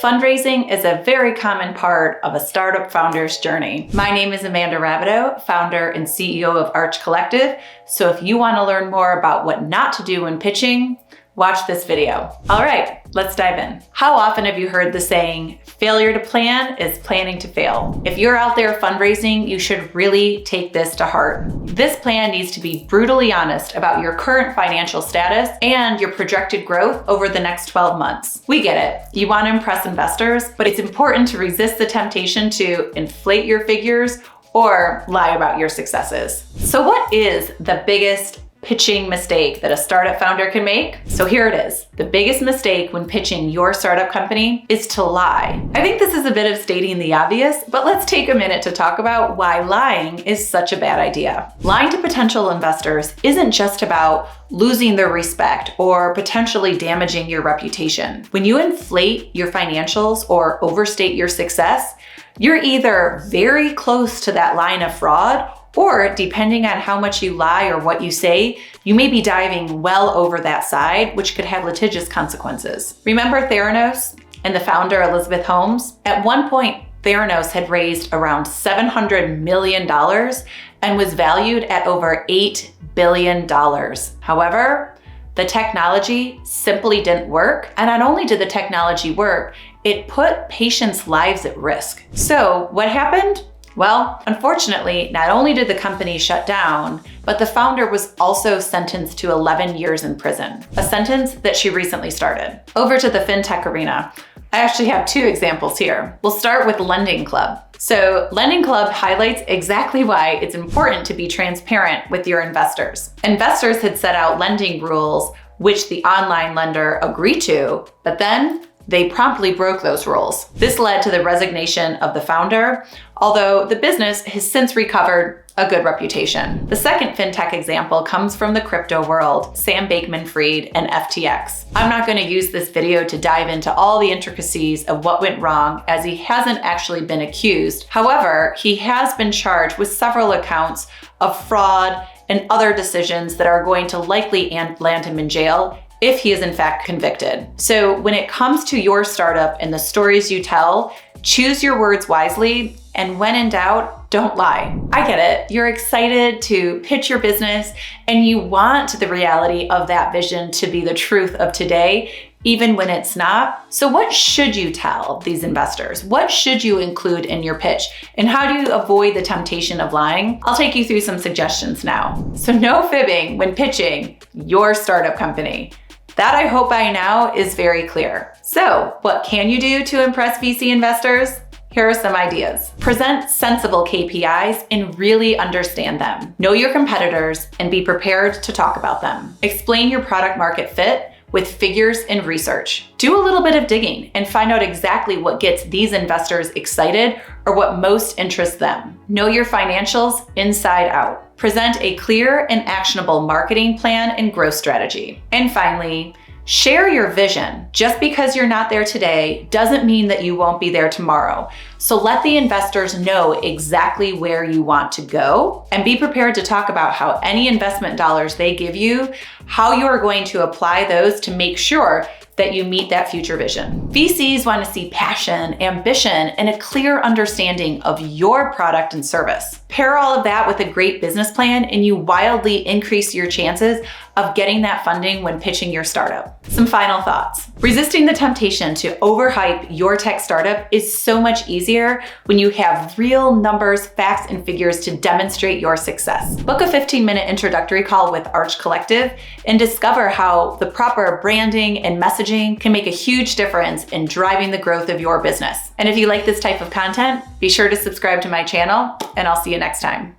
Fundraising is a very common part of a startup founder's journey. My name is Amanda Rabideau, founder and CEO of Arch Collective. So if you want to learn more about what not to do when pitching, watch this video. All right, let's dive in. How often have you heard the saying, failure to plan is planning to fail? If you're out there fundraising, you should really take this to heart. This plan needs to be brutally honest about your current financial status and your projected growth over the next 12 months. We get it. You want to impress investors, but it's important to resist the temptation to inflate your figures or lie about your successes. So what is the biggest pitching mistake that a startup founder can make? So here it is. The biggest mistake when pitching your startup company is to lie. I think this is a bit of stating the obvious, but let's take a minute to talk about why lying is such a bad idea. Lying to potential investors isn't just about losing their respect or potentially damaging your reputation. When you inflate your financials or overstate your success, you're either very close to that line of fraud, or depending on how much you lie or what you say, you may be diving well over that side, which could have litigious consequences. Remember Theranos and the founder, Elizabeth Holmes? At one point, Theranos had raised around $700 million and was valued at over $8 billion. However, the technology simply didn't work. And not only did the technology work, it put patients' lives at risk. So what happened? Well, unfortunately, not only did the company shut down, but the founder was also sentenced to 11 years in prison, a sentence that she recently started. Over to the fintech arena. I actually have two examples here. We'll start with Lending Club. So Lending Club highlights exactly why it's important to be transparent with your investors. Investors had set out lending rules, which the online lender agreed to, but then they promptly broke those rules. This led to the resignation of the founder, although the business has since recovered a good reputation. The second fintech example comes from the crypto world, Sam Bankman-Fried and FTX. I'm not going to use this video to dive into all the intricacies of what went wrong, as he hasn't actually been accused. However, he has been charged with several accounts of fraud and other decisions that are going to likely land him in jail if he is in fact convicted. So when it comes to your startup and the stories you tell, choose your words wisely, and when in doubt, don't lie. I get it. You're excited to pitch your business and you want the reality of that vision to be the truth of today, even when it's not. So what should you tell these investors? What should you include in your pitch? And how do you avoid the temptation of lying? I'll take you through some suggestions now. So no fibbing when pitching your startup company. That I hope by now is very clear. So what can you do to impress VC investors? Here are some ideas. Present sensible KPIs and really understand them. Know your competitors and be prepared to talk about them. Explain your product market fit with figures and research. Do a little bit of digging and find out exactly what gets these investors excited or what most interests them. Know your financials inside out. Present a clear and actionable marketing plan and growth strategy. And finally, share your vision. Just because you're not there today doesn't mean that you won't be there tomorrow. So let the investors know exactly where you want to go and be prepared to talk about how any investment dollars they give you, how you are going to apply those to make sure that you meet that future vision. VCs want to see passion, ambition, and a clear understanding of your product and service. Pair all of that with a great business plan and you wildly increase your chances of getting that funding when pitching your startup. Some final thoughts. Resisting the temptation to overhype your tech startup is so much easier when you have real numbers, facts, and figures to demonstrate your success. Book a 15-minute introductory call with Arch Collective and discover how the proper branding and messaging can make a huge difference in driving the growth of your business. And if you like this type of content, be sure to subscribe to my channel, and I'll see you next time.